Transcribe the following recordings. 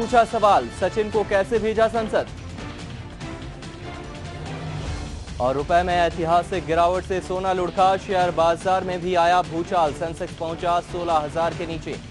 पूछा सवाल, सचिन को कैसे भेजा संसद? और रुपए में ऐतिहासिक गिरावट से सोना लुढ़का, शेयर बाजार में भी आया भूचाल, सेंसेक्स पहुंचा 16,000 के नीचे।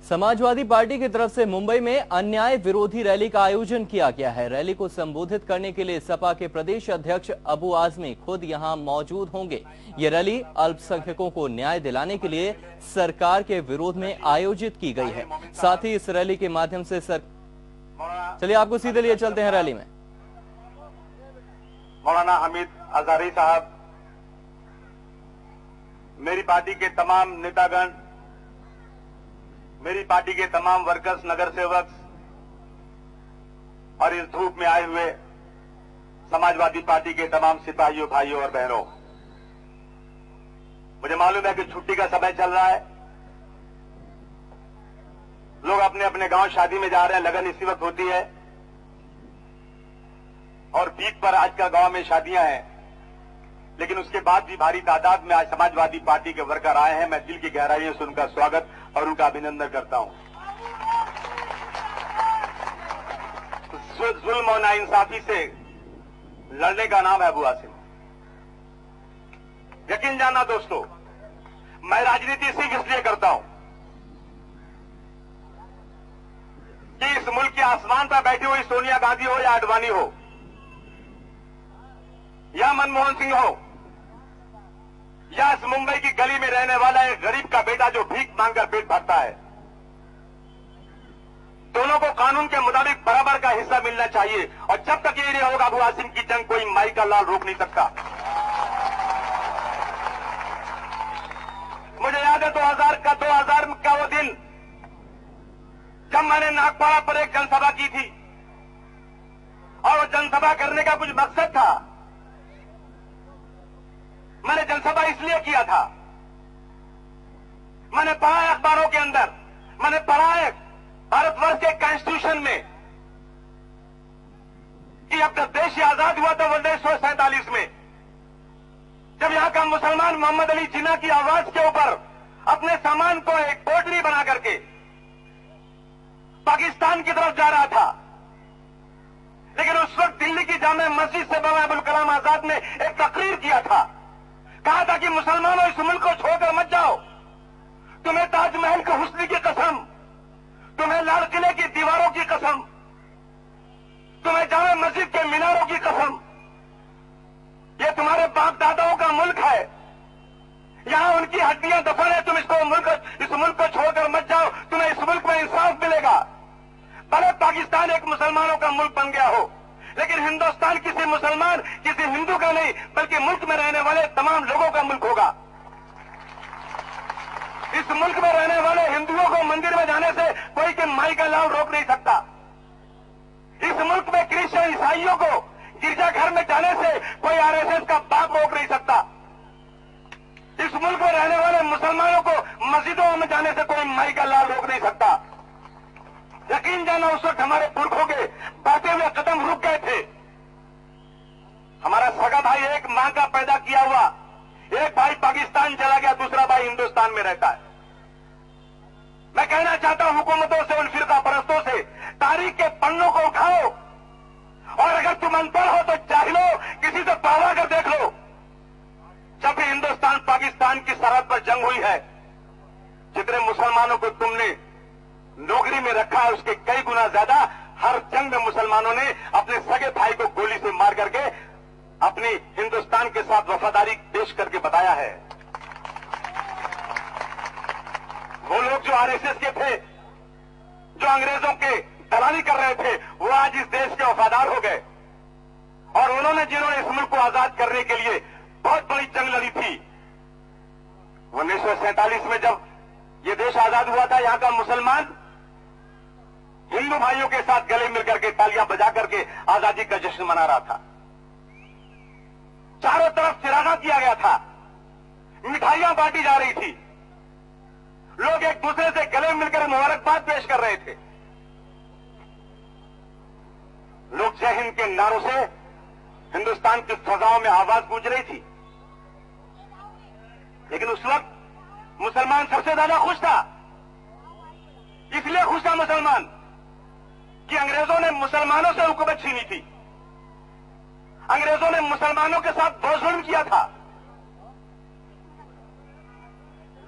समाजवादी पार्टी की तरफ से मुंबई में अन्याय विरोधी रैली का आयोजन किया गया है। रैली को संबोधित करने के लिए सपा के प्रदेश अध्यक्ष अबू आजमी खुद यहां मौजूद होंगे। ये रैली अल्पसंख्यकों को न्याय दिलाने के लिए सरकार के विरोध में आयोजित की गई है। साथ ही इस रैली के माध्यम से चलिए आपको सीधे लिए चलते हैं रैली में। मौलाना हमीद अजहरी साहब, मेरी पार्टी के तमाम नेतागण, मेरी पार्टी के तमाम वर्कर्स, नगर सेवक और इस धूप में आए हुए समाजवादी पार्टी के तमाम सिपाहियों, भाइयों और बहनों, मुझे मालूम है कि छुट्टी का समय चल रहा है। लोग अपने अपने गांव शादी में जा रहे हैं, लगन इसी वक्त होती है और पीक पर आजकल गांव में शादियां हैं। लेकिन उसके बाद भी भारी तादाद में आज समाजवादी पार्टी के वर्कर आए हैं। मैं दिल की गहराइयों से उनका स्वागत और उनका अभिनंदन करता हूं। जुल्म और नाइंसाफी से लड़ने का नाम है अबू आसिम। यकीन जानना दोस्तों, मैं राजनीति सिर्फ इसलिए करता हूं कि इस मुल्क के आसमान पर बैठी हुई सोनिया गांधी हो या आडवाणी हो या मनमोहन सिंह हो या इस मुंबई की गली में रहने वाला एक गरीब का बेटा जो भीख मांगकर पेट भरता है, दोनों को कानून के मुताबिक बराबर का हिस्सा मिलना चाहिए। और जब तक ये नहीं होगा अबू आसिम की जंग कोई माई का लाल रोक नहीं सकता। मुझे याद है 2000 का वो दिन जब मैंने नागपाड़ा पर एक जनसभा की थी और वो जनसभा करने का कुछ मकसद था। मैंने जनसभा इसलिए किया था, मैंने पढ़ा है अखबारों के अंदर, मैंने पढ़ा है भारतवर्ष के कॉन्स्टिट्यूशन में कि अब जब देश आजाद हुआ था 1947 में, जब यहां का मुसलमान मोहम्मद अली जिन्ना की आवाज के ऊपर अपने सामान को एक पोटली बना करके पाकिस्तान की तरफ जा रहा था। लेकिन उस वक्त दिल्ली की जामे मस्जिद से बाबा अबुल कलाम आजाद ने एक तकरीर किया था, कहा था कि मुसलमानों इस मुल्क को छोड़कर मत जाओ। तुम्हें ताजमहल के हुस्न की कसम, तुम्हें लाल किले की दीवारों की कसम, तुम्हें जामे मस्जिद के मीनारों की कसम, ये तुम्हारे बाप दादाओं का मुल्क है, यहां उनकी हड्डियां दफन है। तुम इस मुल्क को छोड़कर मत जाओ, तुम्हें इस मुल्क में इंसाफ मिलेगा। भले पाकिस्तान एक मुसलमानों का मुल्क बन गया हो, लेकिन हिंदुस्तान किसी मुसलमान, किसी हिंदू का नहीं, बल्कि मुल्क में रहने वाले तमाम लोगों का मुल्क होगा। इस मुल्क में रहने वाले हिंदुओं को मंदिर में जाने से कोई के माई का लाल रोक नहीं सकता। इस मुल्क में क्रिश्चियन ईसाइयों को गिरजाघर में जाने से कोई आरएसएस का बाप रोक नहीं सकता। इस मुल्क में रहने वाले मुसलमानों को मस्जिदों में जाने से कोई माई का लाल रोक नहीं सकता। यकीन जाना उस वक्त हमारे पुरखों के बढ़ते हुए कदम रुक गए थे। हमारा सगा भाई एक मां का पैदा किया हुआ, एक भाई पाकिस्तान चला गया, दूसरा भाई हिंदुस्तान में रहता है। मैं कहना चाहता हूं हुकूमतों से, उन फिरका परस्तों से, तारीख के पन्नों को उठाओ और अगर तुम अनपढ़ हो तो जाहिलो, किसी से पावा कर देख लो। जब भी हिंदुस्तान पाकिस्तान की सरहद पर जंग हुई है, जितने मुसलमानों को तुमने नौकरी में रखा है उसके कई गुना ज्यादा हर जंग में मुसलमानों ने अपने सगे भाई को गोली से मार करके अपनी हिंदुस्तान के साथ वफादारी पेश करके बताया है। वो लोग जो आरएसएस के थे, जो अंग्रेजों के दलाली कर रहे थे, वो आज इस देश के वफादार हो गए। और उन्होंने जिन्होंने इस मुल्क को आजाद करने के लिए बहुत बड़ी जंग लड़ी थी। 1947 में जब ये देश आजाद हुआ था, यहां का मुसलमान हिंदू भाइयों के साथ गले मिलकर के तालियां बजा करके आजादी का जश्न मना रहा था। चारों तरफ चिरागा किया गया था, मिठाइयां बांटी जा रही थी, लोग एक दूसरे से गले मिलकर मुबारकबाद पेश कर रहे थे। जय हिंद के नारों से हिंदुस्तान की फजाओं में आवाज गूंज रही थी। लेकिन उस वक्त मुसलमान सबसे ज्यादा खुश था। इसलिए खुश था मुसलमान कि अंग्रेजों ने मुसलमानों से हुकूमत छीनी थी। अंग्रेजों ने मुसलमानों के साथ बहुत जुल्म किया था।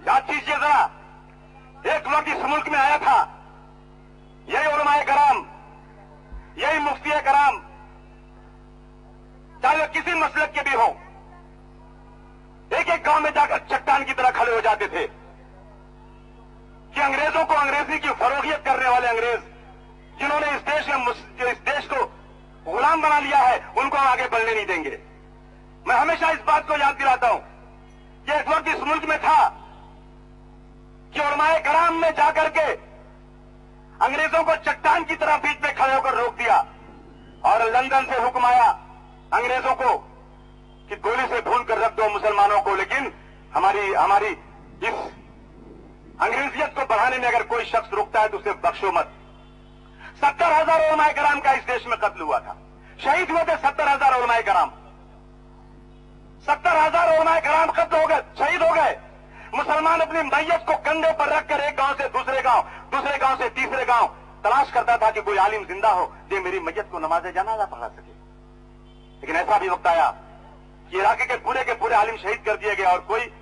याद कीजिए जरा, एक वक्त इस मुल्क में आया था, यही उलमाए कराम, यही मुफ्ती कराम, चाहे किसी मसलक के भी हो, एक एक गांव में जाकर चट्टान की तरह खड़े हो जाते थे कि अंग्रेजों को, अंग्रेजी की फरोगियत करने वाले अंग्रेज जिन्होंने इस देश को गुलाम बना लिया है, उनको हम आगे बढ़ने नहीं देंगे। मैं हमेशा इस बात को याद दिलाता हूं कि एक वक्त इस मुल्क में था कि उलमाए कराम ने जाकर के अंग्रेजों को चट्टान की तरह बीच में खड़े होकर रोक दिया और लंदन से हुक्म आया अंग्रेजों को कि गोली से भून कर रख दो मुसलमानों को, लेकिन हमारी इस अंग्रेजियत को बढ़ाने में अगर कोई शख्स रुकता है तो उसे बख्शो मत। 70,000 उलमाए कराम का इस देश में कत्ल हुआ था। शहीद हुए थे 70,000 उलमाए कराम। 70,000 उलमाए कराम कत्ल हो गए, शहीद हो गए। मुसलमान अपनी मैयत को कंधे पर रखकर एक गांव से दूसरे गांव से तीसरे गांव तलाश करता था कि कोई आलिम जिंदा हो जो मेरी मैयत को नमाज़े जनाजा पढ़ा सके। लेकिन ऐसा भी वक्त आया कि इलाके के पूरे आलिम शहीद कर दिए गए और कोई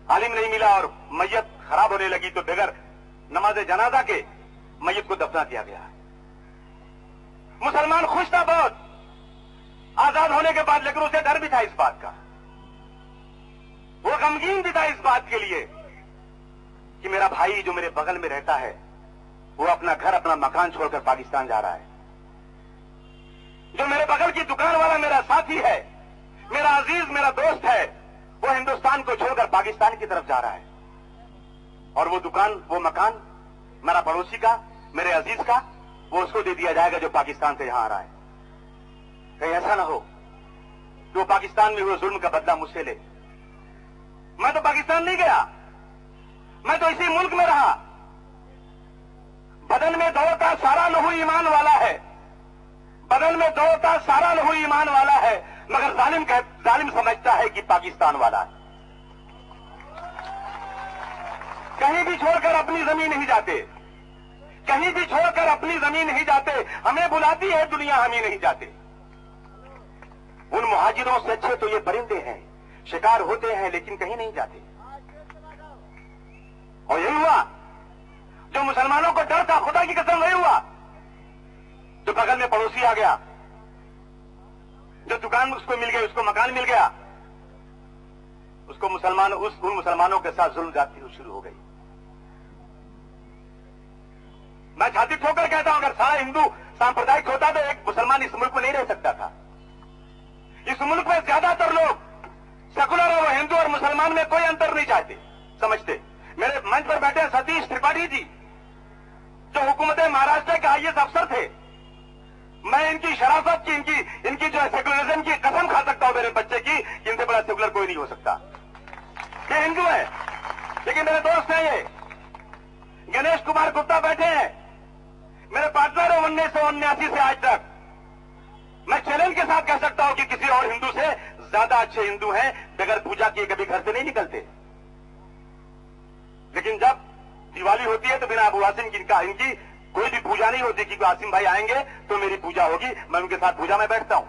आलिम नहीं मिला और मैयत खराब होने लगी, तो बगैर नमाज़े जनाजा के मैयत को दफना किया गया। मुसलमान खुश था बहुत आजाद होने के बाद, लेकिन उसे डर भी था इस बात का, वो गमगीन भी था इस बात के लिए कि मेरा भाई जो मेरे बगल में रहता है वो अपना घर, अपना मकान छोड़कर पाकिस्तान जा रहा है। जो मेरे बगल की दुकान वाला मेरा साथी है, मेरा अजीज, मेरा दोस्त है, वो हिंदुस्तान को छोड़कर पाकिस्तान की तरफ जा रहा है। और वो दुकान, वो मकान मेरा पड़ोसी का, मेरे अजीज का, वो उसको दे दिया जाएगा जो पाकिस्तान से यहां आ रहा है। कहीं ऐसा ना हो कि वो पाकिस्तान में हुए जुल्म का बदला मुझसे ले। मैं तो पाकिस्तान नहीं गया, मैं तो इसी मुल्क में रहा। बदन में दौड़ता सारा लहू ईमान वाला है, बदन में दौड़ता सारा लहू ईमान वाला है, मगर जालिम समझता है कि पाकिस्तान वाला है। कहीं भी छोड़कर अपनी जमीन नहीं जाते, कहीं भी छोड़कर अपनी जमीन नहीं जाते। हमें बुलाती है दुनिया, हम ही नहीं जाते। उन मुहाजिरों से अच्छे तो ये परिंदे हैं, शिकार होते हैं लेकिन कहीं नहीं जाते। और यही हुआ जो मुसलमानों को डर था, खुदा की कसम वही हुआ। जो बगल में पड़ोसी आ गया, जो दुकान उसको मिल गई, उसको मकान मिल गया, उसको उन मुसलमानों के साथ जुल्म जाती शुरू हो गई। मैं छाती ठोकर कहता हूं, अगर सारा हिंदू सांप्रदायिक होता तो एक मुसलमान इस मुल्क में नहीं रह सकता था। इस मुल्क में ज्यादातर लोग सेकुलर और हिंदू और मुसलमान में कोई अंतर नहीं चाहते, समझते। मेरे मंच पर बैठे सतीश त्रिपाठी जी, जो हुकूमत महाराष्ट्र के आईएएस अफसर थे। मैं इनकी शराफत की, इनकी जो है सेकुलरिज्म की कसम खा सकता हूं मेरे बच्चे की, इनसे बड़ा सेकुलर कोई नहीं हो सकता। ये हिंदू है, लेकिन मेरे दोस्त हैं ये। गणेश कुमार गुप्ता बैठे हैं, मेरे पार्टनर है 1979 से आज तक। मैं चैलेंज के साथ कह सकता हूं कि किसी और हिंदू से ज्यादा अच्छे हिंदू हैं, बगैर पूजा किए कभी घर से नहीं निकलते। लेकिन जब दिवाली होती है तो बिना अबू आसिम की इनकी कोई भी पूजा नहीं होती कि आसिम भाई आएंगे तो मेरी पूजा होगी, मैं उनके साथ पूजा में बैठता हूं।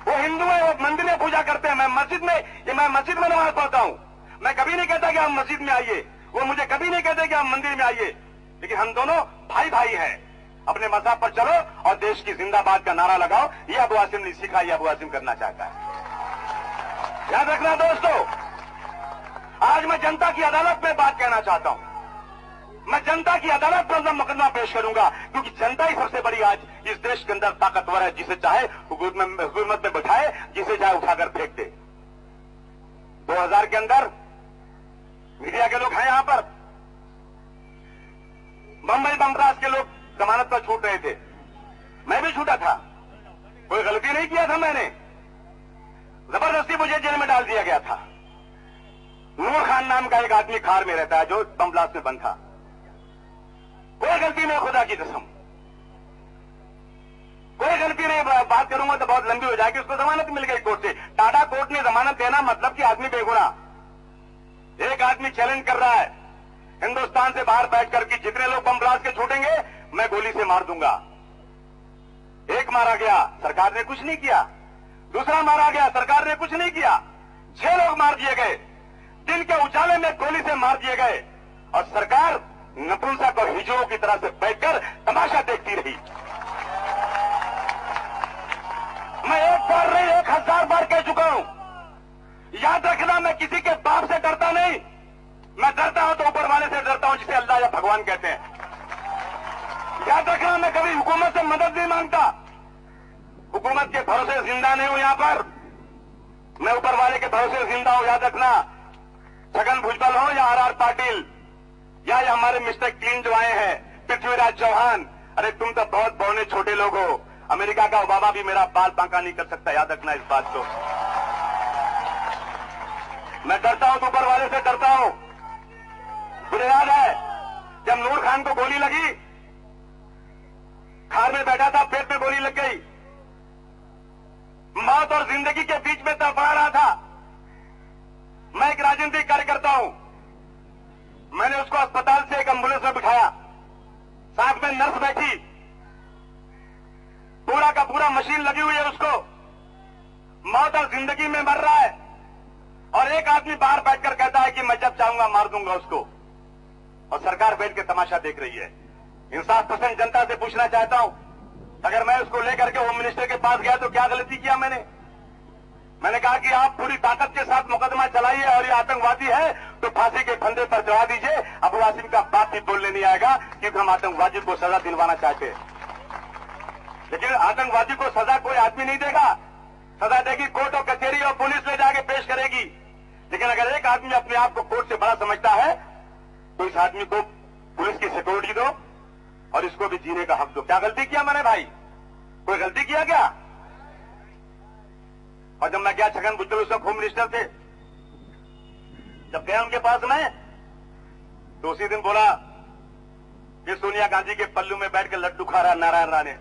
वो हिंदू है, वो मंदिर में पूजा करते हैं, मैं मस्जिद में नमाज पढ़ता हूं। मैं कभी नहीं कहता कि आप मस्जिद में आइए, वो मुझे कभी नहीं कहते कि आप मंदिर में आइए, लेकिन हम दोनों भाई भाई हैं। अपने मजहब पर चलो और देश की जिंदाबाद का नारा लगाओ। ये अबू आसिम ने सीखा, ये अबू आसिम करना चाहता है। याद रखना दोस्तों, आज मैं जनता की अदालत में बात कहना चाहता हूं। मैं जनता की अदालत पर मुकदमा पेश करूंगा, क्योंकि जनता ही सबसे बड़ी आज इस देश के अंदर ताकतवर है, जिसे चाहे हुकूमत में बैठाए, जिसे चाहे उठाकर फेंक दे। 2000 के अंदर मीडिया के लोग हैं यहां पर, बम्बई बमराज के लोग जमानत पर छूट रहे थे, मैं भी छूटा था। कोई गलती नहीं किया था मैंने, जबरदस्ती मुझे जेल में डाल दिया गया था। नूर खान नाम का एक आदमी खार में रहता है जो बम ब्लास्ट में बंद था। कोई गलती नहीं, खुदा की कसम। करूंगा तो बहुत लंबी हो जाएगी। उसको जमानत मिल गई कोर्ट से। टाटा कोर्ट ने जमानत देना मतलब कि आदमी बेगुनाह। एक आदमी चैलेंज कर रहा है हिंदुस्तान से बाहर बैठकर कि जितने लोग बम ब्लास्ट के छूटेंगे मैं गोली से मार दूंगा। एक मारा गया, सरकार ने कुछ नहीं किया। दूसरा मारा गया, सरकार ने कुछ नहीं किया। 6 लोग मार दिए गए, दिन के उजाले में गोली से मार दिए गए और सरकार नपुंसक और हिजड़ों की तरह से बैठकर तमाशा देखती रही। मैं एक बार नहीं 1000 बार कह चुका हूं, याद रखना मैं किसी के बाप से डरता नहीं। मैं डरता हूं तो ऊपर वाले से डरता हूं, जिसे अल्लाह या भगवान कहते हैं। याद रखना मैं कभी हुकूमत से मदद नहीं मांगता। हुकूमत के भरोसे जिंदा नहीं हूं। यहां पर मैं ऊपर वाले के भरोसे जिंदा हूं। याद रखना, छगन भुजबल हो या आर पाटिल या ये हमारे मिस्टर क्लीन जो आए हैं पृथ्वीराज चौहान, अरे तुम तो बहुत बौने छोटे लोग हो। अमेरिका का ओबामा भी मेरा बाल बांका नहीं कर सकता। याद रखना इस बात को। मैं डरता हूं तो ऊपर वाले से डरता हूं। मुझे याद है जब नूर खान को गोली लगी, कार में बैठा था, पेट में गोली लग गई, मौत और जिंदगी के बीच में तड़पा रहा था। मैं एक राजनीतिक कार्यकर्ता हूं। मैंने उसको अस्पताल से एक एम्बुलेंस में बिठाया, साथ में नर्स बैठी, पूरा का पूरा मशीन लगी हुई है। उसको मौत और जिंदगी में मर रहा है और एक आदमी बाहर बैठकर कहता है कि मैं जब चाहूंगा मार दूंगा उसको, और सरकार बैठ के तमाशा देख रही है। इंसाफ पसंद जनता से पूछना चाहता हूं, अगर मैं उसको लेकर के होम मिनिस्टर के पास गया तो क्या गलती किया मैंने कहा कि आप पूरी ताकत के साथ मुकदमा चलाइए और ये आतंकवादी है तो फांसी के फंदे पर चढ़ा दीजिए। अबू आसिम का बाप भी बोलने नहीं आएगा क्योंकि हम आतंकवादी को सजा दिलवाना चाहते हैं। लेकिन आतंकवादी को सजा कोई आदमी नहीं देगा, सजा देगी कोर्ट और कचहरी और पुलिस ले जाके पेश करेगी। लेकिन अगर एक आदमी अपने आप को कोर्ट से बड़ा समझता है तो इस आदमी को पुलिस की सिक्योरिटी दो और इसको भी जीने का हक दो। क्या गलती किया मैंने भाई? कोई गलती किया क्या? और जब मैं गया, छगन भुजबल उस वक्त होम मिनिस्टर थे, जब गया उनके पास मैं तो उसी दिन बोला कि सोनिया गांधी के पल्लू में बैठ के लड्डू खा रहा नारायण राणे।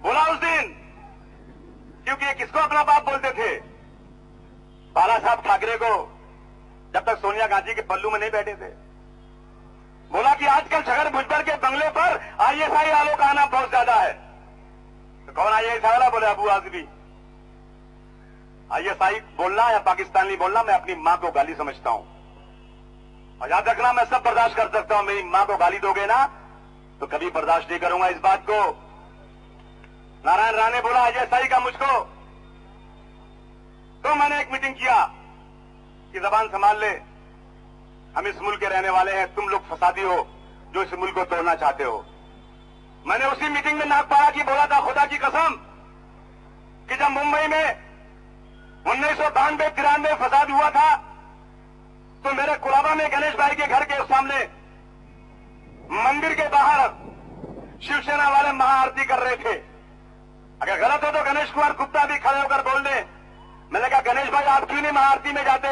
बोला उस दिन, क्योंकि ये किसको अपना बाप बोलते थे? बाला साहब ठाकरे को, जब तक सोनिया गांधी के पल्लू में नहीं बैठे थे। बोला कि आजकल छगन भुजबल के बंगले पर आईएसआई वालों का आना बहुत ज्यादा है। तो कौन आईएसआई वाला? बोले अबू आजमी। आईएसआई बोलना या पाकिस्तानी बोलना, मैं अपनी मां को गाली समझता हूं। और याद रखना, मैं सब बर्दाश्त कर सकता हूं, मेरी मां को गाली दोगे ना तो कभी बर्दाश्त नहीं करूंगा इस बात को। नारायण राणे बोला आईएसआई का मुझको, तो मैंने एक मीटिंग किया कि जबान संभाल ले, हम इस मुल्क के रहने वाले हैं, तुम लोग फसादी हो जो इस मुल्क को तोड़ना चाहते हो। मैंने उसी मीटिंग में नाक पाया कि बोला था खुदा की कसम कि जब मुंबई में 1992-93 फसाद हुआ था तो मेरे कुलाबा में गणेश भाई के घर के सामने मंदिर के बाहर शिवसेना वाले महाआरती कर रहे थे। अगर गलत हो तो गणेश कुमार गुप्ता भी खड़े होकर बोल दे। मैंने कहा गणेश भाई आप क्यों नहीं महाआरती में जाते,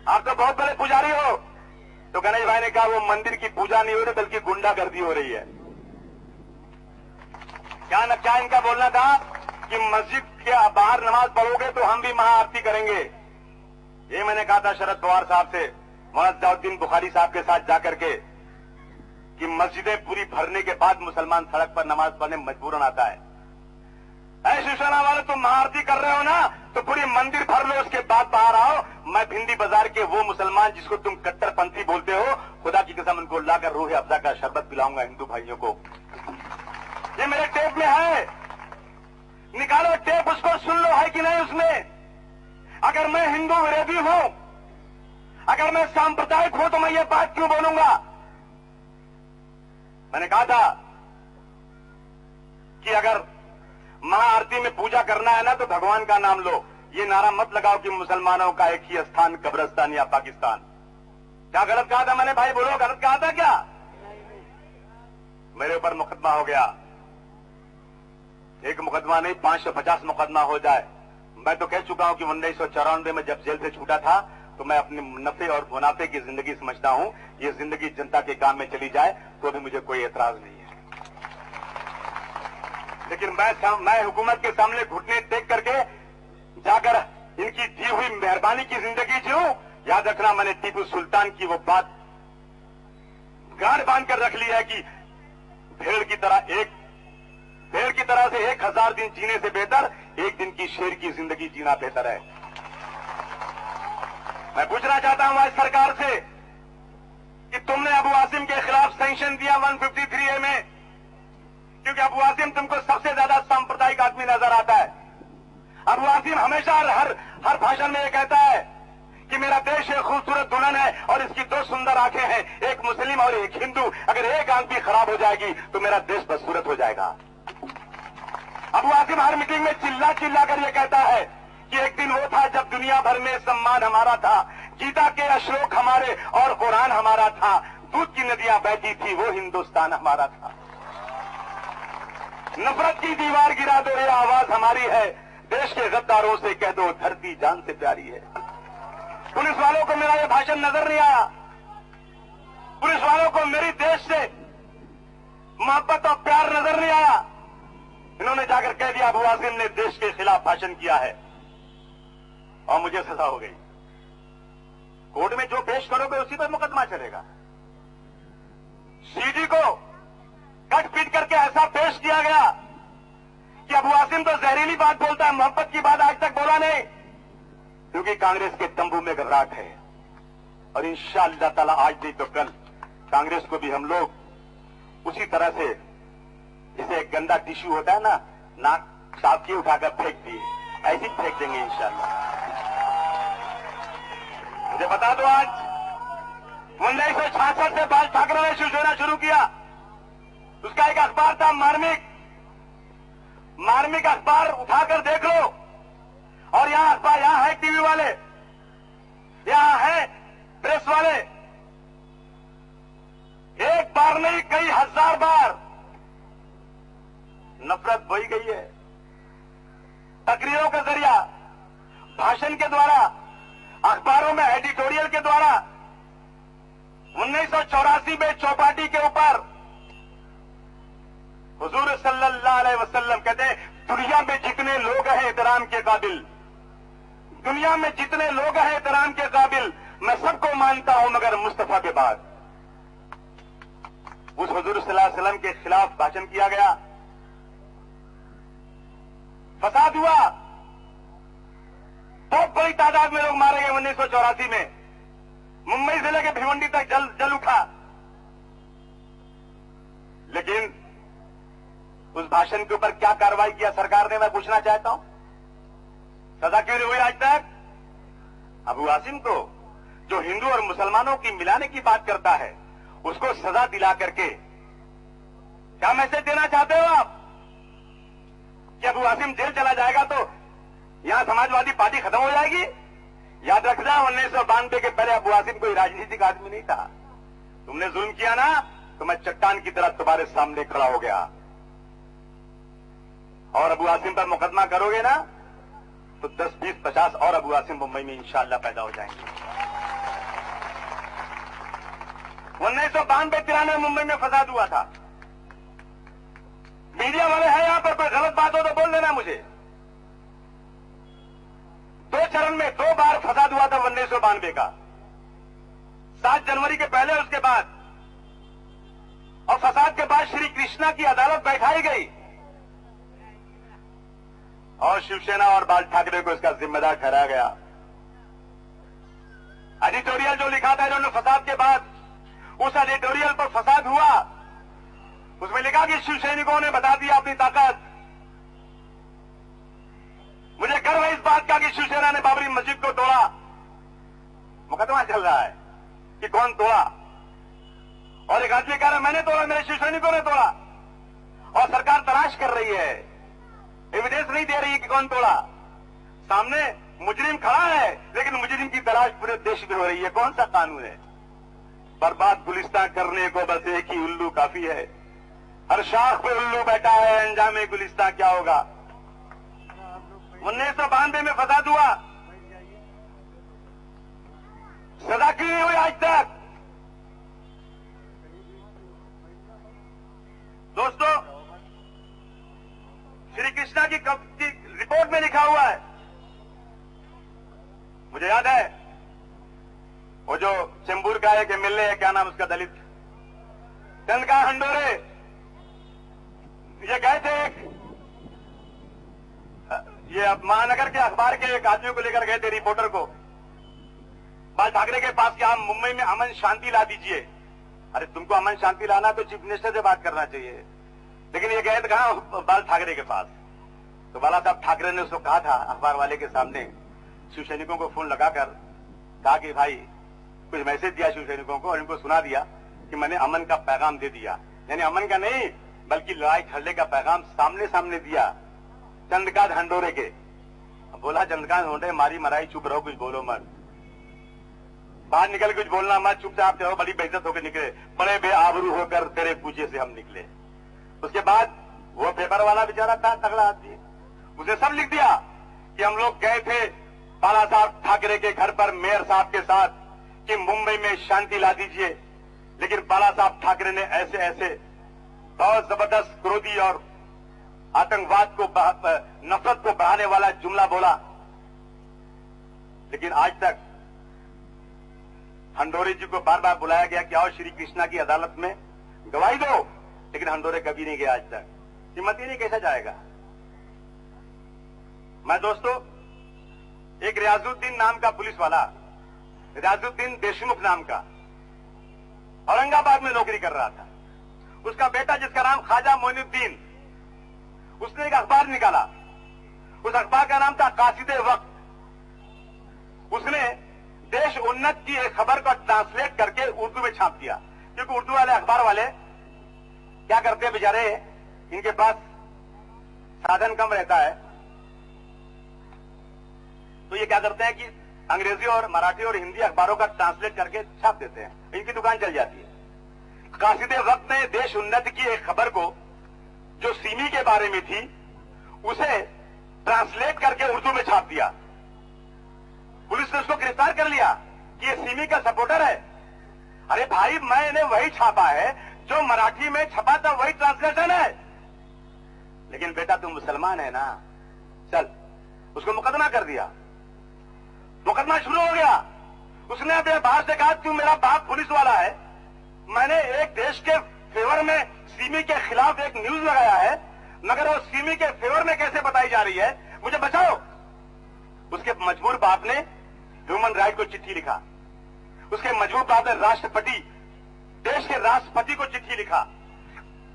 आप तो बहुत बड़े पुजारी हो। तो गणेश भाई ने कहा वो मंदिर की पूजा नहीं हो रही बल्कि गुंडागर्दी हो रही है। क्या इनका बोलना था कि मस्जिद के बाहर नमाज पढ़ोगे तो हम भी महाआरती करेंगे। ये मैंने कहा था शरद पवार साहब से, मौलाना जलाउद्दीन बुखारी साहब के साथ जाकर के, कि मस्जिदें पूरी भरने के बाद मुसलमान सड़क पर नमाज पढ़ने मजबूरन आता है। ऐसे शिवसेना वाले तुम महाआरती कर रहे हो ना तो पूरी मंदिर भर लो, उसके बाद बाहर आओ। मैं भिंडी बाजार के वो मुसलमान जिसको तुम कट्टरपंथी बोलते हो, खुदा की कसम उनको लाकर रूह अफ़ज़ा का शरबत पिलाऊंगा हिंदू भाइयों को। ये मेरे टेप में है, निकालो टेप, उसको सुन लो है कि नहीं उसमें। अगर मैं हिंदू विरोधी हूं, अगर मैं सांप्रदायिक हूं तो मैं ये बात क्यों बोलूंगा? मैंने कहा था कि अगर महाआरती में पूजा करना है ना तो भगवान का नाम लो। ये नारा मत लगाओ कि मुसलमानों का एक ही स्थान कब्रिस्तान या पाकिस्तान। क्या गलत कहा था मैंने भाई? बोलो, गलत कहा था क्या? मेरे ऊपर मुकदमा हो गया, एक मुकदमा नहीं 550 मुकदमा हो जाए। मैं तो कह चुका हूं कि 1994 में जब जेल से छूटा था तो मैं अपने नफे और मुनाफे की जिंदगी समझता हूं। ये जिंदगी जनता के काम में चली जाए तो भी मुझे कोई एतराज नहीं है। लेकिन मैं हुकूमत के सामने घुटने टेक करके जाकर इनकी दी हुई मेहरबानी की जिंदगी जीऊं। याद रखना, मैंने टीपू सुल्तान की वो बात गांठ बांध कर रख ली है कि भेड़ की तरह से 1000 दिन जीने से बेहतर एक दिन की शेर की जिंदगी जीना बेहतर है। मैं पूछना चाहता हूं आज सरकार से कि तुमने अबू आसिम के खिलाफ सैंक्शन दिया 153A में, क्योंकि अबू आसिम तुमको सबसे ज्यादा सांप्रदायिक आदमी नजर आता है। अबू आसिम हमेशा हर भाषण में ये कहता है कि मेरा देश एक खूबसूरत दुल्हन है और इसकी 2 सुंदर आंखें हैं, एक मुस्लिम और एक हिंदू। अगर एक आंख भी खराब हो जाएगी तो मेरा देश बदसूरत हो जाएगा। अबू आसिम हर मीटिंग में चिल्ला चिल्ला कर ये कहता है कि एक दिन वो था जब दुनिया भर में सम्मान हमारा था, गीता के अश्लोक हमारे और कुरान हमारा था, दूध की नदियां बहती थी, वो हिंदुस्तान हमारा था। नफरत की दीवार गिरा दो, ये आवाज हमारी है, देश के गद्दारों से कह दो धरती जान से प्यारी है। पुलिस वालों को मेरा ये भाषण नजर नहीं आया। पुलिस वालों को मेरी देश से मोहब्बत और प्यार नजर नहीं आया। इन्होंने जाकर कह दिया अबू आसिम ने देश के खिलाफ भाषण किया है और मुझे सजा हो गई। कोर्ट में जो पेश करोगे उसी पर मुकदमा चलेगा। सीडी को कट पीट करके ऐसा पेश किया गया कि अबू आसिम तो जहरीली बात बोलता है, मोहब्बत की बात आज तक बोला नहीं, क्योंकि कांग्रेस के तंबू में घबराहट है। और इंशाअल्लाह ताला आज नहीं तो कल कांग्रेस को भी हम लोग उसी तरह से, जैसे एक गंदा टिश्यू होता है ना, नाक साफ किए उठाकर फेंक दिए, ऐसे ही फेंक देंगे इंशाअल्लाह। मुझे बता दो, आज 1966 से बाल ठाकरे ने शिवसेना शुरू किया। उसका एक अखबार था मार्मिक अखबार उठाकर देख लो। और यहां अखबार, यहां है टीवी वाले, यहां है प्रेस वाले। एक बार नहीं, कई 1000 बार नफरत बोई गई है। तकरीरों के जरिया, भाषण के द्वारा, अखबारों में एडिटोरियल के द्वारा। 1984 में चौपाटी के ऊपर हुजूर सल्लल्लाहु अलैहि वसल्लम कहते हैं, दुनिया में जितने लोग हैं एहतराम के काबिल, दुनिया में जितने लोग हैं एहतराम के काबिल, मैं सबको मानता हूं मगर मुस्तफा के बाद। उस हुजूर सल्लल्लाहु अलैहि वसल्लम के खिलाफ भाषण किया गया, फसाद हुआ, बहुत बड़ी तादाद में लोग मारे गए। 1984 में मुंबई जिले के भिवंडी तक जल उठा। लेकिन उस भाषण के ऊपर क्या कार्रवाई किया सरकार ने, मैं पूछना चाहता हूं। सजा क्यों नहीं हुई आज तक? अबू आसिम को, जो हिंदू और मुसलमानों की मिलाने की बात करता है, उसको सजा दिला करके क्या मैसेज देना चाहते हो आप कि अबू आसिम जेल चला जाएगा तो यहां समाजवादी पार्टी खत्म हो जाएगी? याद रखना, 1992 के पहले अबू आसिम कोई राजनीतिक आदमी नहीं था। तुमने जुल्म किया ना, तो मैं चट्टान की तरह तुम्हारे सामने खड़ा हो गया। और अबू आसिम पर मुकदमा करोगे ना, तो 10, 20, 50 और अबू आसिम मुंबई में इंशाअल्लाह पैदा हो जाएंगे। 1992-93 मुंबई में फसाद हुआ था। मीडिया वाले हैं यहां पर, कोई गलत बात हो तो बोल देना मुझे। 2 चरण में 2 बार फसाद हुआ था 1992 का, 7 जनवरी के पहले, उसके बाद। और फसाद के बाद श्री कृष्णा की अदालत बैठाई गई और शिवसेना और बाल ठाकरे को इसका जिम्मेदार ठहराया गया। एडिटोरियल जो लिखा था इन्होंने फसाद के बाद, उस एडिटोरियल पर फसाद हुआ, उसमें लिखा कि शिव सैनिकों ने बता दिया अपनी ताकत। मुझे गर्व है इस बात का कि शिवसेना ने बाबरी मस्जिद को तोड़ा। मुकदमा चल रहा है कि कौन तोड़ा, और एक आदमी कह रहा है मैंने तोड़ा, मेरे शिव सैनिकों ने तोड़ा। और सरकार तलाश कर रही है, एविडेंस नहीं दे रही है कि कौन तोड़ा। सामने मुजरिम खड़ा है, लेकिन मुजरिम की तलाश पूरे देश में हो रही है। कौन सा कानून है? बर्बाद गुलिस्तान करने को बस एक ही उल्लू काफी है। हर शाख पे उल्लू बैठा है, अंजामे गुलिस्तान क्या होगा? 1992 में फसाद हुआ, सजा क्यों नहीं हुई आज तक? दोस्तों, की रिपोर्ट में लिखा हुआ है। मुझे याद है वो जो चेंबूर का एक एमएलए है, क्या नाम उसका, दलित, चंद्रकांत हंडोरे, ये गए थे ये महानगर के अखबार के एक आदमी को लेकर गए थे, रिपोर्टर को, बाल ठाकरे के पास कि आप मुंबई में अमन शांति ला दीजिए। अरे तुमको अमन शांति लाना तो चीफ मिनिस्टर से बात करना चाहिए, लेकिन ये गए थे कहां, बाल ठाकरे के पास। तो बाला साहब ठाकरे ने उसको कहा था अखबार वाले के सामने, शिव सैनिकों को फोन लगाकर कहा कि भाई कुछ मैसेज दिया शिव सैनिकों को, और इनको सुना दिया कि मैंने अमन का पैगाम दे दिया, यानी अमन का नहीं बल्कि लड़ाई झगड़े का पैगाम सामने सामने दिया चंद्रकांत हंडोरे के। बोला चंद्रकांत हंडोरे मारी मराई, चुप रहो, कुछ बोलो मत, बाहर निकल कुछ बोलना मत, चुपचाप रहो, बड़ी बेइज्जत होकर निकले, बड़े बेआबरू होकर तेरे पूछे से हम निकले। उसके बाद वो पेपर वाला बेचारा था तगड़ा आदमी, उसने सब लिख दिया कि हम लोग गए थे बाला साहब ठाकरे के घर पर मेयर साहब के साथ कि मुंबई में शांति ला दीजिए, लेकिन बाला साहब ठाकरे ने ऐसे ऐसे बहुत जबरदस्त क्रोधी और आतंकवाद को, नफरत को बढ़ाने वाला जुमला बोला। लेकिन आज तक हंडोरे जी को बार बार बुलाया गया कि आओ श्री कृष्णा की अदालत में गवाही दो, लेकिन हंडोरे कभी नहीं गया आज तक, हिम्मत ही नहीं, कैसा जाएगा। मैं दोस्तों, एक रियाजुद्दीन नाम का पुलिस वाला, रियाजुद्दीन देशमुख नाम का, औरंगाबाद में नौकरी कर रहा था। उसका बेटा जिसका नाम ख्वाजा मोइनुद्दीन, उसने एक अखबार निकाला, उस अखबार का नाम था कासिदे वक्त। उसने देश उन्नत की एक खबर को ट्रांसलेट करके उर्दू में छाप दिया, क्योंकि उर्दू वाले अखबार वाले क्या करते हैं बेचारे, इनके पास साधन कम रहता है, तो ये क्या करते हैं कि अंग्रेजी और मराठी और हिंदी अखबारों का ट्रांसलेट करके छाप देते हैं, इनकी दुकान चल जाती है। कासिदे वक्त ने देश उन्नत की एक खबर को जो सिमी के बारे में थी उसे ट्रांसलेट करके उर्दू में छाप दिया। पुलिस ने उसको गिरफ्तार कर लिया कि ये सिमी का सपोर्टर है। अरे भाई, मैंने वही छापा है जो मराठी में छपा था, वही ट्रांसलेशन है, लेकिन बेटा तुम मुसलमान है ना, चल, उसको मुकदमा कर दिया। मुकदमा शुरू हो गया। उसने अपने बाप से कहा तू मेरा बाप पुलिस वाला है, मैंने एक देश के फेवर में सिमी के खिलाफ एक न्यूज लगाया है, मगर वो सिमी के फेवर में कैसे बताई जा रही है, मुझे बचाओ। उसके मजबूर बाप ने ह्यूमन राइट को चिट्ठी लिखा, उसके मजबूर बाप ने राष्ट्रपति, देश के राष्ट्रपति को चिट्ठी लिखा,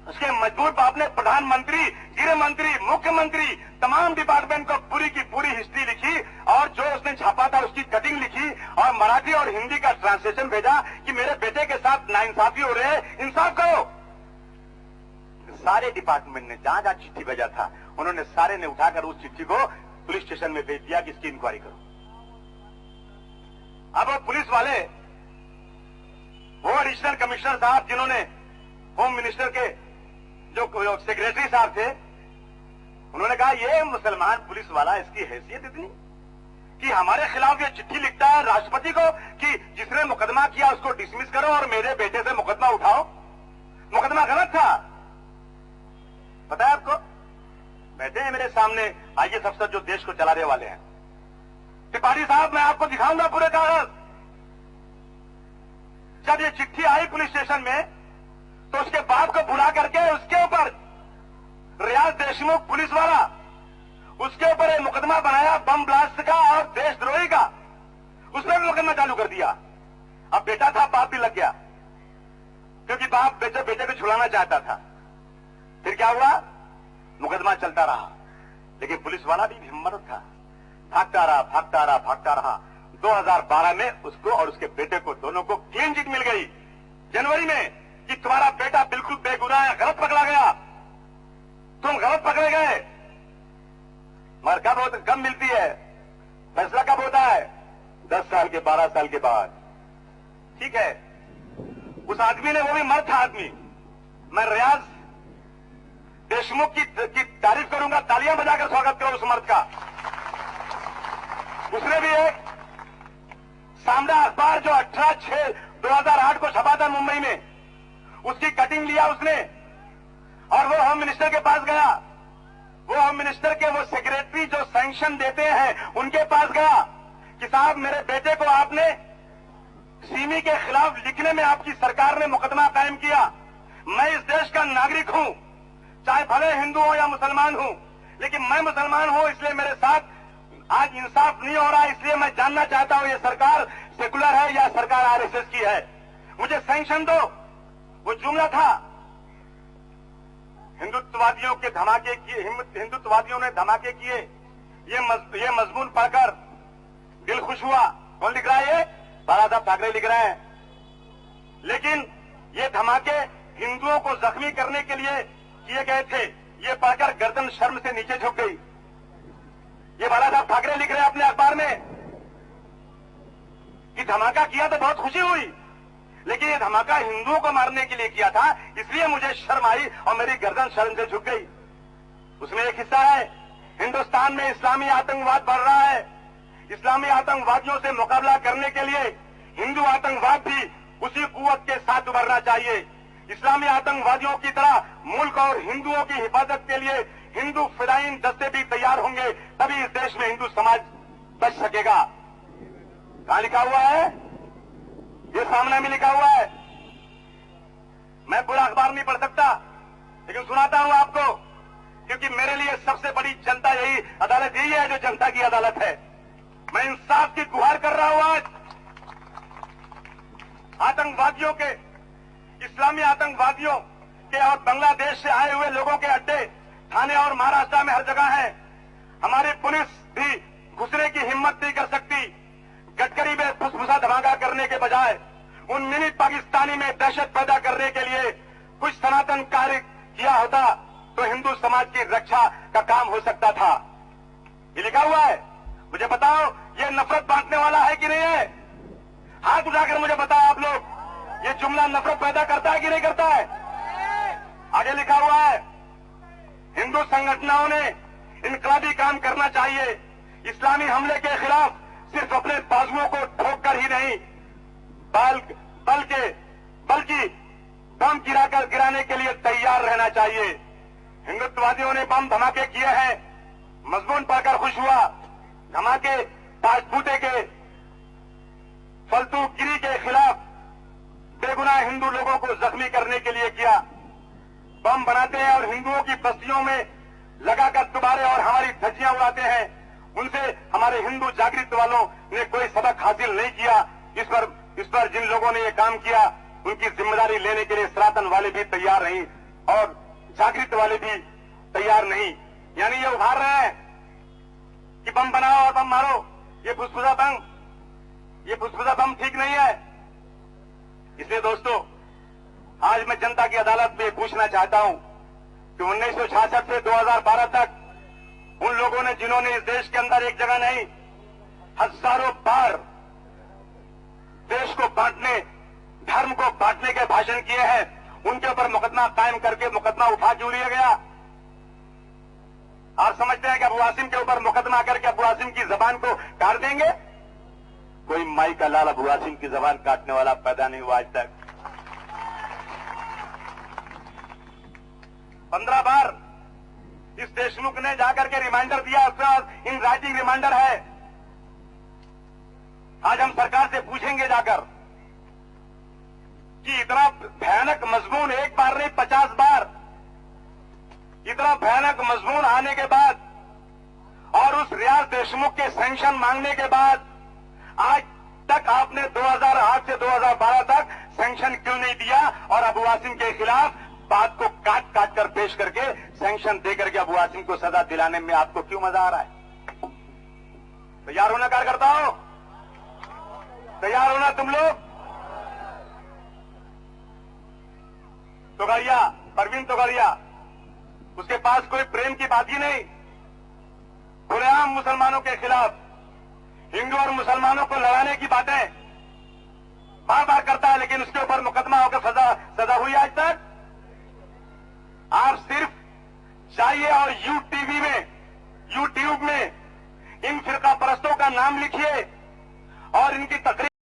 उसके मजबूर बाप ने प्रधानमंत्री, गृह मंत्री, मुख्यमंत्री, तमाम डिपार्टमेंट को पूरी की पूरी हिस्ट्री लिखी, और जो उसने छापा था उसकी कटिंग लिखी, और मराठी और हिंदी का ट्रांसलेशन भेजा कि मेरे बेटे के साथ नाइंसाफी हो रहे हैं, इंसाफ करो। सारे डिपार्टमेंट ने जहां जहां चिट्ठी भेजा था, उन्होंने सारे ने उठाकर उस चिट्ठी को पुलिस स्टेशन में भेज दिया कि इसकी इंक्वायरी करो। अब वो पुलिस वाले, वो एडिशनल कमिश्नर साहब जिन्होंने होम मिनिस्टर के जो सेक्रेटरी साहब थे, उन्होंने कहा ये मुसलमान पुलिस वाला, इसकी हैसियत इतनी कि हमारे खिलाफ ये चिट्ठी लिखता है राष्ट्रपति को कि जिसने मुकदमा किया उसको डिसमिस करो और मेरे बेटे से मुकदमा उठाओ। मुकदमा गलत था, पता है आपको। बैठे हैं मेरे सामने आईएएस अफसर जो देश को चलाने वाले हैं, त्रिपाठी साहब, मैं आपको दिखाऊंगा पूरे कागज। जब ये चिट्ठी आई पुलिस स्टेशन में, तो उसके बाप को बुला करके उसके ऊपर, रियाज देशमुख पुलिस वाला, उसके ऊपर एक मुकदमा बनाया बम ब्लास्ट का और देशद्रोही का, उसने भी मुकदमा चालू कर दिया। अब बेटा था, बाप भी लग गया, क्योंकि बाप बेटे को छुड़ाना चाहता था। फिर क्या हुआ, मुकदमा चलता रहा, लेकिन पुलिस वाला भी हिम्मत था, भागता रहा भागता रहा भागता रहा। 2012 में उसको और उसके बेटे को, दोनों को क्लीन चिट मिल गई जनवरी में कि तुम्हारा बेटा बिल्कुल बेगुनाह है, गलत पकड़ा गया, तुम गलत पकड़े गए। मगर कब मिलती है, फैसला कब होता है, 10 साल के 12 साल के बाद। ठीक है, उस आदमी ने, वो भी मर्द था आदमी, मैं रियाज देशमुख की तारीफ करूंगा, तालियां बजाकर स्वागत करो उस मर्द का। उसने भी एक सामना अखबार जो 18/6/2008 को छपा था मुंबई में, उसकी कटिंग लिया उसने, और वो होम मिनिस्टर के पास गया वो होम मिनिस्टर के वो सेक्रेटरी जो सैंक्शन देते हैं उनके पास गया कि साहब मेरे बेटे को आपने सिमी के खिलाफ लिखने में आपकी सरकार ने मुकदमा कायम किया। मैं इस देश का नागरिक हूं, चाहे भले हिंदू हो या मुसलमान हूं, लेकिन मैं मुसलमान हूं, इसलिए मेरे साथ आज इंसाफ नहीं हो रहा। इसलिए मैं जानना चाहता हूं ये सरकार सेकुलर है या सरकार आरएसएस की है, मुझे सैंक्शन दो। वो जुमला था। हिंदुत्ववादियों के धमाके किए, हिंदुत्ववादियों ने धमाके किए, ये मजमून पढ़कर दिल खुश हुआ। कौन लिख रहा है? ये बाला साहब ठाकरे लिख रहे हैं। लेकिन ये धमाके हिंदुओं को जख्मी करने के लिए किए गए थे। ये पढ़कर गर्दन शर्म से नीचे झुक गई। ये बाला साहब ठाकरे लिख रहे हैं अपने अखबार में कि धमाका किया तो बहुत खुशी हुई, लेकिन ये धमाका हिंदुओं को मारने के लिए किया था, इसलिए मुझे शर्म आई और मेरी गर्दन शर्म से झुक गई। उसमें एक हिस्सा है, हिंदुस्तान में इस्लामी आतंकवाद बढ़ रहा है। इस्लामी आतंकवादियों से मुकाबला करने के लिए हिंदू आतंकवाद भी उसी कुव्वत के साथ उभरना चाहिए। इस्लामी आतंकवादियों की तरह मुल्क और हिंदुओं की हिफाजत के लिए हिंदू फिदायीन दस्ते भी तैयार होंगे, तभी इस देश में हिंदू समाज बच सकेगा। कहां लिखा हुआ है? ये सामने में लिखा हुआ है। मैं पूरा अखबार नहीं पढ़ सकता, लेकिन सुनाता हूं आपको, क्योंकि मेरे लिए सबसे बड़ी जनता यही अदालत यही है जो जनता की अदालत है। मैं इंसाफ की गुहार कर रहा हूं आज। आतंकवादियों के, इस्लामी आतंकवादियों के और बांग्लादेश से आए हुए लोगों के अड्डे थाने और महाराष्ट्र में हर जगह है। हमारी पुलिस भी घुसने की हिम्मत नहीं कर सकती। गडकरी में फुसफुसा धमाका करने के बजाय उन मिनी पाकिस्तानी में दहशत पैदा करने के लिए कुछ सनातन कार्य किया होता तो हिंदू समाज की रक्षा का काम हो सकता था। ये लिखा हुआ है। मुझे बताओ, ये नफरत बांटने वाला है कि नहीं है? हाथ उठाकर मुझे बताओ आप लोग, ये जुमला नफरत पैदा करता है कि नहीं करता है? आगे लिखा हुआ है, हिंदू संगठनों ने इनकलाबी काम करना चाहिए। इस्लामी हमले के खिलाफ सिर्फ अपने बाजुओं को ठोककर ही नहीं, बल्कि बम गिराने के लिए तैयार रहना चाहिए। हिंदुत्ववादियों ने बम धमाके किए हैं, मजमून पढ़कर खुश हुआ। धमाके पांचपूटे के फलतूगिरी के खिलाफ बेगुनाह हिंदू लोगों को जख्मी करने के लिए किया। बम बनाते हैं और हिंदुओं की बस्तियों में लगाकर दुबारे और हमारी धज्जियां उड़ाते हैं। उनसे हमारे हिंदू जागृत वालों ने कोई सबक हासिल नहीं किया। इस पर जिन लोगों ने ये काम किया उनकी जिम्मेदारी लेने के लिए सनातन वाले भी तैयार नहीं और जागृत वाले भी तैयार नहीं। यानी ये उभार रहे हैं कि बम बनाओ और बम मारो। ये फुसफुसा बम ठीक नहीं है। इसलिए दोस्तों, आज मैं जनता की अदालत में पूछना चाहता हूं कि 1966 से 2012 तक उन लोगों ने जिन्होंने इस देश के अंदर एक जगह नहीं हजारों बार देश को बांटने, धर्म को बांटने के भाषण किए हैं, उनके ऊपर मुकदमा कायम करके मुकदमा उठा क्यों लिया गया? आप समझते हैं कि अबू आसिम के ऊपर मुकदमा करके अबू आसिम की जबान को काट देंगे? कोई माई का लाल अबू आसिम की जबान काटने वाला पैदा नहीं हुआ आज तक। 15 बार इस देशमुख ने जाकर के रिमाइंडर दिया, उसके बाद इन राइटिंग रिमाइंडर है। आज हम सरकार से पूछेंगे जाकर कि इतना भयानक मजमून एक बार नहीं 50 बार, इतना भयानक मजमून आने के बाद और उस रियाज देशमुख के सैंक्शन मांगने के बाद आज तक आपने 2008 से 2012 तक सैंक्शन क्यों नहीं दिया? और अबू आसिम के खिलाफ बात को काट काट कर पेश करके सैंक्शन देकर के अबू आसिम को सजा दिलाने में आपको क्यों मजा आ रहा है? तैयार होना कार्यकर्ताओं, तैयार होना तुम लोग। तोगड़िया, परवीन तोगड़िया, उसके पास कोई प्रेम की बात ही नहीं। खुलेआम मुसलमानों के खिलाफ, हिंदू और मुसलमानों को लड़ाने की बातें बार बार करता है, लेकिन उसके ऊपर मुकदमा